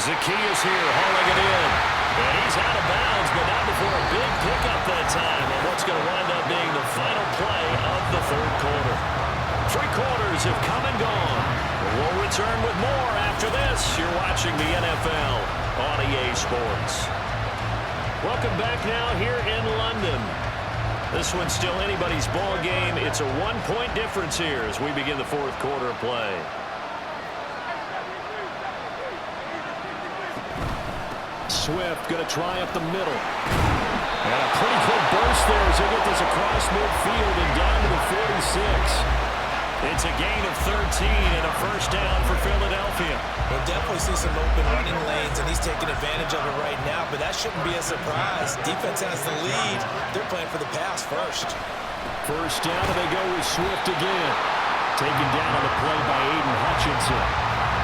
Zacchaeus here, hauling it in. And he's out of bounds, but not before a big pickup that time on what's going to wind up being the final play of the third quarter. 3 quarters have come and gone. We'll return with more after this. You're watching the NFL on EA Sports. Welcome back now here in London. This one's still anybody's ball game. It's a 1-point difference here as we begin the fourth quarter of play. Swift going to try up the middle. And a pretty quick burst there as they get this across midfield and down to the 46. It's a gain of 13 and a first down for Philadelphia. We'll definitely see some open running lanes, and he's taking advantage of it right now, but that shouldn't be a surprise. Defense has the lead. They're playing for the pass first. First down, and they go with Swift again. Taken down on the play by Aiden Hutchinson.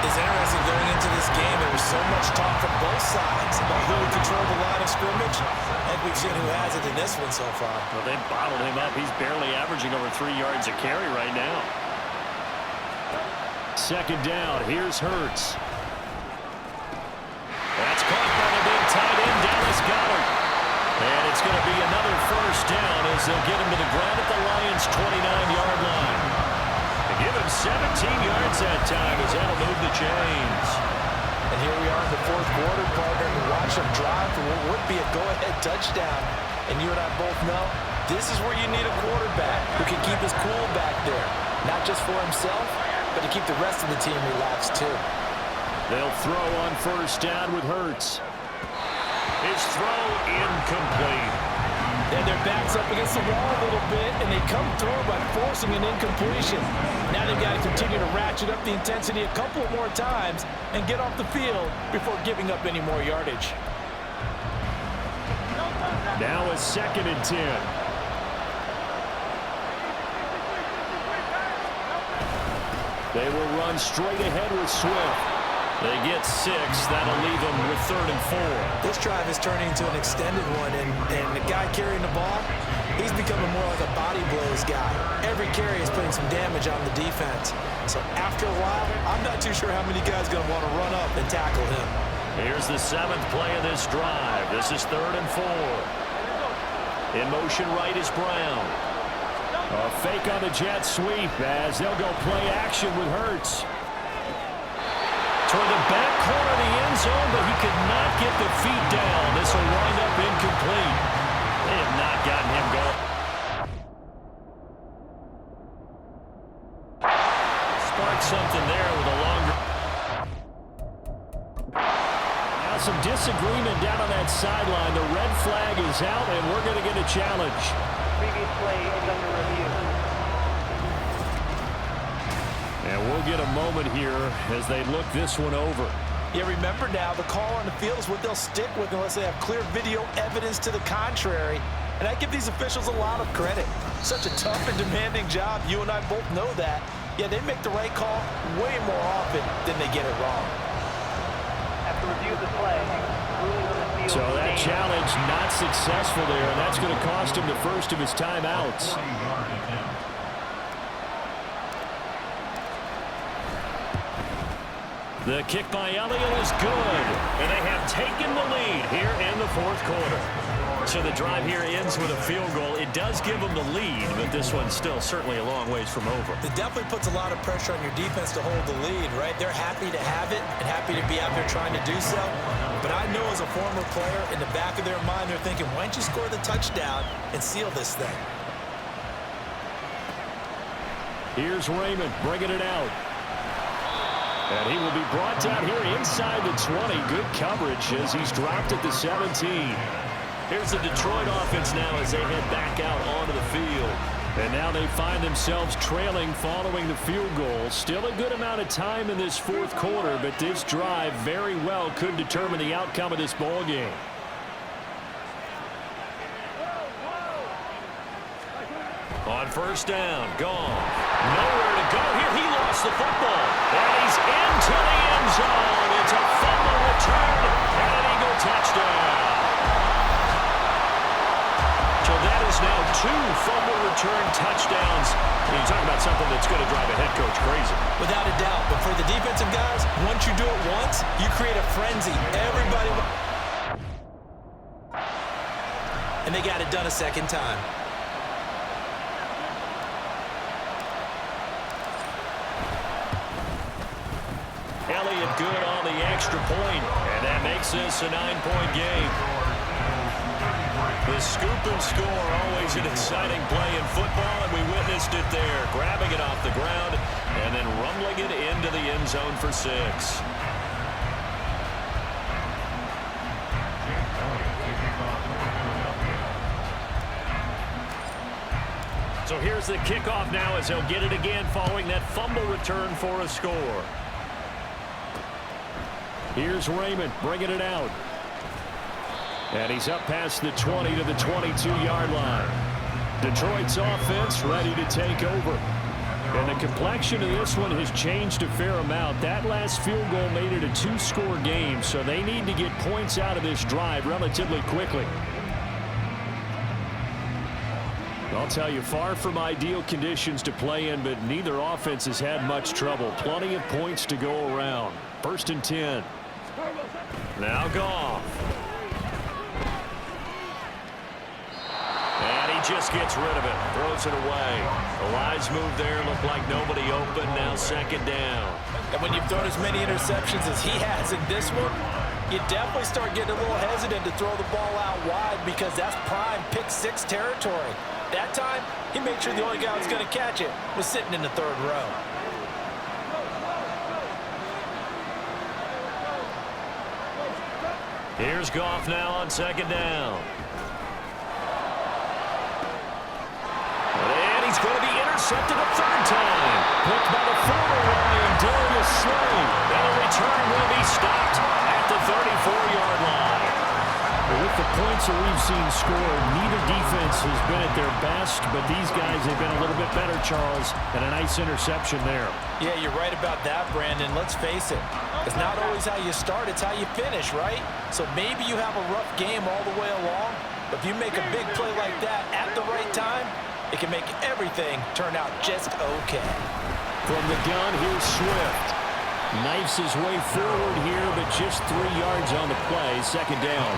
It's interesting going into this game. There was so much talk from both sides about who would control the line of scrimmage. And we've seen who has it in this one so far. Well, they bottled him up. He's barely averaging over 3 yards a carry right now. Second down, here's Hurts. That's caught by the big tight end, Dallas Goedert. And it's going to be another first down as they'll get him to the ground at the Lions' 29-yard line. They give him 17 yards that time as that'll move the chains. And here we are in the fourth quarter, partner, and watch him drive for what would be a go-ahead touchdown. And you and I both know this is where you need a quarterback who can keep his cool back there. Not just for himself, but to keep the rest of the team relaxed too. They'll throw on first down with Hurts. His throw incomplete. And their back's up against the wall a little bit, and they come through by forcing an incompletion. Now they've got to continue to ratchet up the intensity a couple more times and get off the field before giving up any more yardage. Now a 2nd and 10. They will run straight ahead with Swift. They get 6. That'll leave them with 3rd and 4. This drive is turning into an extended one, and the guy carrying the ball, he's becoming more like a body blows guy. Every carry is putting some damage on the defense. So after a while, I'm not too sure how many guys are going to want to run up and tackle him. Here's the 7th play of this drive. This is 3rd and 4. In motion right is Brown. A fake on the jet sweep as they'll go play action with Hurts. Toward the back corner of the end zone, but he could not get the feet down. This will wind up incomplete. They have not gotten him going. spark something there with a longer. Now some disagreement down on that sideline. The red flag is out, and we're going to get a challenge. Previous play is under review. And we'll get a moment here as they look this one over. Yeah, remember now, the call on the field is what they'll stick with unless they have clear video evidence to the contrary. And I give these officials a lot of credit. Such a tough and demanding job. You and I both know that. Yeah, they make the right call way more often than they get it wrong. After review of the play, ruling on the field. So that challenge not successful there, and that's going to cost him the first of his timeouts. 20-yard attempt. The kick by Elliott is good, and they have taken the lead here in the fourth quarter. So the drive here ends with a field goal. It does give them the lead, but this one's still certainly a long ways from over. It definitely puts a lot of pressure on your defense to hold the lead, right? They're happy to have it and happy to be out there trying to do so. But I know as a former player, in the back of their mind, they're thinking, why don't you score the touchdown and seal this thing? Here's Raymond bringing it out. And he will be brought down here inside the 20. Good coverage as he's dropped at the 17. Here's the Detroit offense now as they head back out onto the field. And now they find themselves trailing following the field goal. Still a good amount of time in this fourth quarter, but this drive very well could determine the outcome of this ball game. On first down, gone. Nowhere to go here. He lost the football. And he's into the end zone. It's a fumble return and an Eagle touchdown. So that is now 2 fumble return touchdowns. You talk about something that's going to drive a head coach crazy. Without a doubt. But for the defensive guys, once you do it once, you create a frenzy. Everybody. And they got it done a second time. Elliott good on the extra point, and that makes this a 9-point game. The scoop and score, always an exciting play in football, and we witnessed it there, grabbing it off the ground and then rumbling it into the end zone for 6. So here's the kickoff now as they'll get it again following that fumble return for a score. Here's Raymond bringing it out. And he's up past the 20 to the 22-yard line. Detroit's offense ready to take over. And the complexion of this one has changed a fair amount. That last field goal made it a 2-score game, so they need to get points out of this drive relatively quickly. I'll tell you, far from ideal conditions to play in, but neither offense has had much trouble. Plenty of points to go around. 1st and 10. Now Goff. And he just gets rid of it. Throws it away. The wise move there. Looked like nobody open. Now 2nd down. And when you've thrown as many interceptions as he has in this one, you definitely start getting a little hesitant to throw the ball out wide because that's prime pick 6 territory. That time, he made sure the only guy who was going to catch it was sitting in the 3rd row. Here's Goff now on 2nd down. And he's going to be intercepted a 3rd time. Picked by the former Lion, Darius Slay. And the return will be stopped at the 34-yard line. With the points that we've seen scored, neither defense has been at their best, but these guys have been a little bit better, Charles, and a nice interception there. Yeah, you're right about that, Brandon. Let's face it. It's not always how you start, it's how you finish, right? So maybe you have a rough game all the way along, but if you make a big play like that at the right time, it can make everything turn out just okay. From the gun, here's Swift. Knifes his way forward here, but just 3 yards on the play. 2nd down.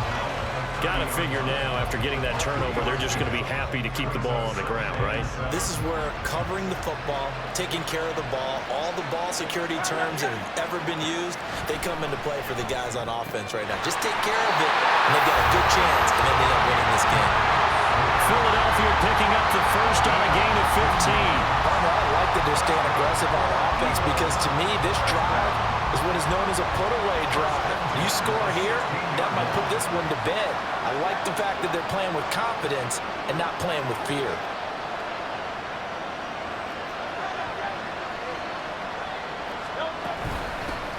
Got to figure now, after getting that turnover, they're just going to be happy to keep the ball on the ground, right? This is where covering the football, taking care of the ball, all the ball security terms that have ever been used, they come into play for the guys on offense right now. Just take care of it, and they've got a good chance of ending up winning this game. Philadelphia picking up the first on a gain of 15. I like that they're staying aggressive aggressive on offense because, to me, this drive is what is known as a put-away drive. You score here, that might put this one to bed. I like the fact that they're playing with confidence and not playing with fear.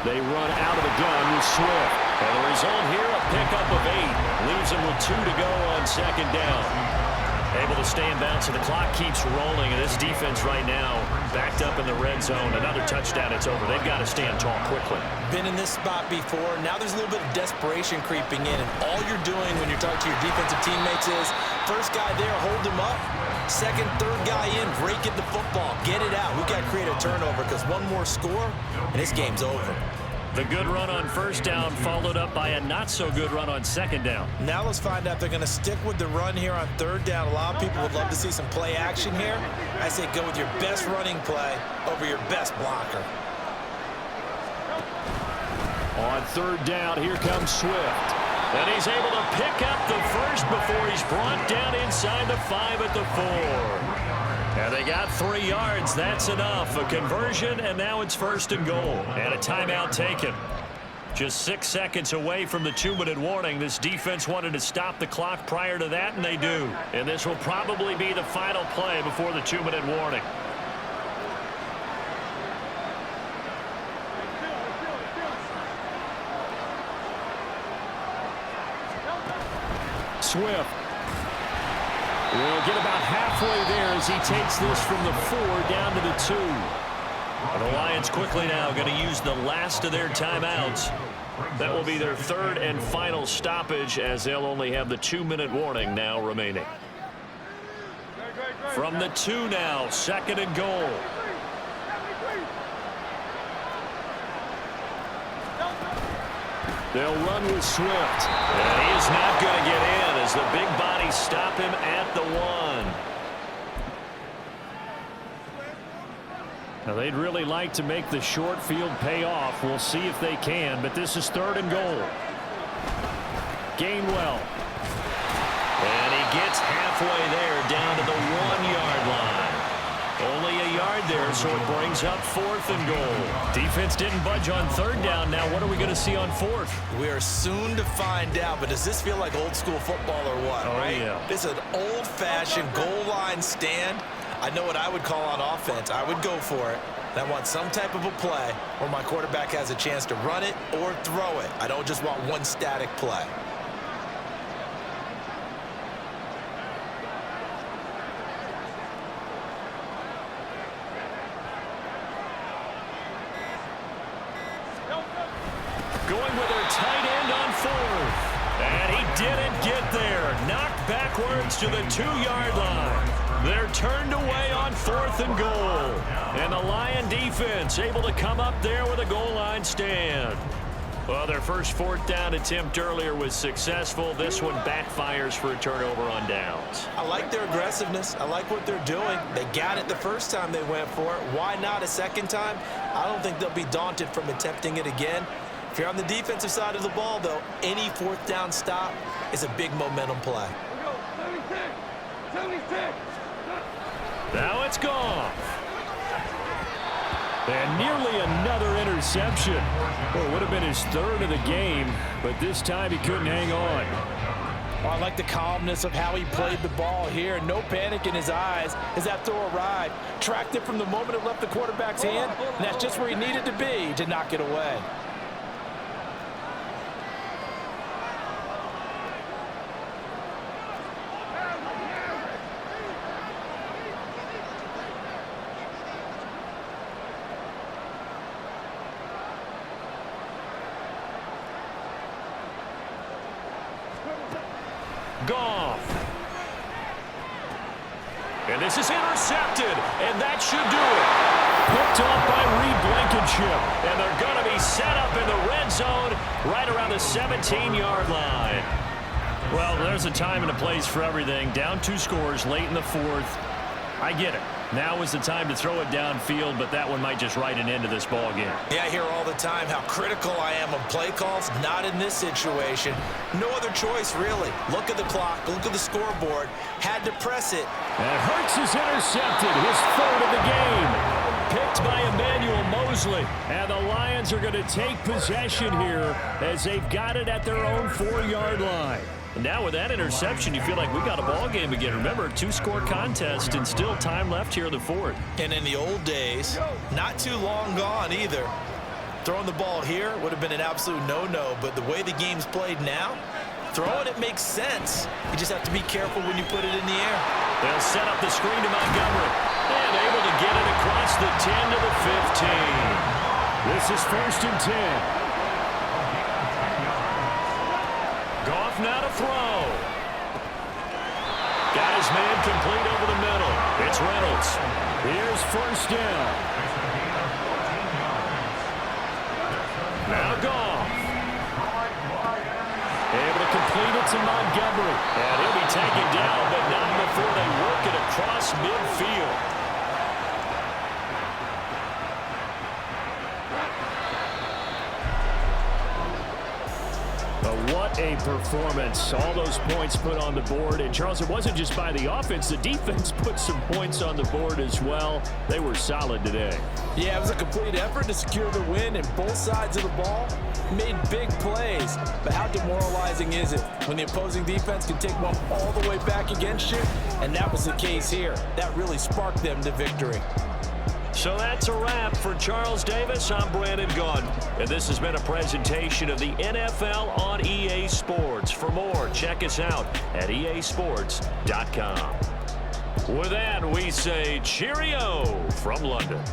They run out of the gun with Swift. And the result here, a pickup of 8. Leaves them with 2 to go on second down. Able to stay in bounds, so the clock keeps rolling. And this defense right now backed up in the red zone. Another touchdown, it's over. They've got to stand tall quickly. Been in this spot before. Now there's a little bit of desperation creeping in. And all you're doing when you're talking to your defensive teammates is, first guy there, hold him up. Second, third guy in, break it the football. Get it out. We've got to create a turnover because one more score, and this game's over. The good run on first down followed up by a not-so-good run on second down. Now let's find out if they're going to stick with the run here on third down. A lot of people would love to see some play action here. I say go with your best running play over your best blocker. On third down, here comes Swift. And he's able to pick up the first before he's brought down inside the 5 at the 4. And they got 3 yards. That's enough. A conversion, and now it's first and goal. And a timeout taken. Just 6 seconds away from the 2-minute warning. This defense wanted to stop the clock prior to that, and they do. And this will probably be the final play before the 2-minute warning. Swift will get about halfway there as he takes this from the 4 down to the 2. And the Lions quickly now going to use the last of their timeouts. That will be their 3rd and final stoppage as they'll only have the 2-minute warning now remaining. From the 2 now, 2nd and goal. They'll run with Swift. And he is not going to get in as the big bodies stop him at the 1. Now, they'd really like to make the short field pay off. We'll see if they can, but this is 3rd and goal. Gainwell. And he gets halfway there down to the 1-yard line. Only a yard there, so it brings up 4th and goal. Defense didn't budge on 3rd down. Now what are we going to see on 4th? We are soon to find out, but does this feel like old school football or what? Oh, right? Yeah. This is an old-fashioned goal line stand. I know what I would call on offense. I would go for it. And I want some type of a play where my quarterback has a chance to run it or throw it. I don't just want one static play. Going with their tight end on 4th. And he didn't get there. Knocked backwards to the 2-yard line. They're turned away on 4th and goal. And the Lion defense able to come up there with a goal line stand. Well, their first 4th down attempt earlier was successful. This one backfires for a turnover on downs. I like their aggressiveness. I like what they're doing. They got it the first time they went for it. Why not a second time? I don't think they'll be daunted from attempting it again. If you're on the defensive side of the ball, though, any 4th down stop is a big momentum play. Now it's gone. And nearly another interception. Well, it would have been his 3rd of the game, but this time he couldn't hang on. Well, I like the calmness of how he played the ball here. No panic in his eyes as that throw arrived. Tracked it from the moment it left the quarterback's hand, and that's just where he needed to be to knock it away. Goff. And this is intercepted, and that should do it. Picked off by Reed Blankenship, and they're going to be set up in the red zone right around the 17-yard line. Well, there's a time and a place for everything. Down 2 scores late in the 4th. I get it. Now is the time to throw it downfield, but that one might just write an end to this ball game. Yeah, I hear all the time how critical I am of play calls. Not in this situation. No other choice, really. Look at the clock. Look at the scoreboard. Had to press it. And Hurts is intercepted. His 3rd of the game. Picked by a And the Lions are going to take possession here as they've got it at their own 4-yard line. And now with that interception, you feel like we got a ball game again. Remember, 2-score contest and still time left here in the fourth. And in the old days, not too long gone either, throwing the ball here would have been an absolute no-no. But the way the game's played now, throwing it makes sense. You just have to be careful when you put it in the air. They'll set up the screen to Montgomery. And able to get it across the 10 to the 15. This is 1st and 10. Goff now to throw. Got his man complete over the middle. It's Reynolds. Here's 1st down. Now Goff. Able to complete it to Montgomery. And he'll be taken down, but not before they work it across midfield. What a performance. All those points put on the board. And, Charles, it wasn't just by the offense. The defense put some points on the board as well. They were solid today. Yeah, it was a complete effort to secure the win, and both sides of the ball made big plays. But how demoralizing is it when the opposing defense can take one all the way back against you? And that was the case here. That really sparked them to victory. So that's a wrap for Charles Davis. I'm Brandon Gunn, and this has been a presentation of the NFL on EA Sports. For more, check us out at easports.com. With that, we say cheerio from London.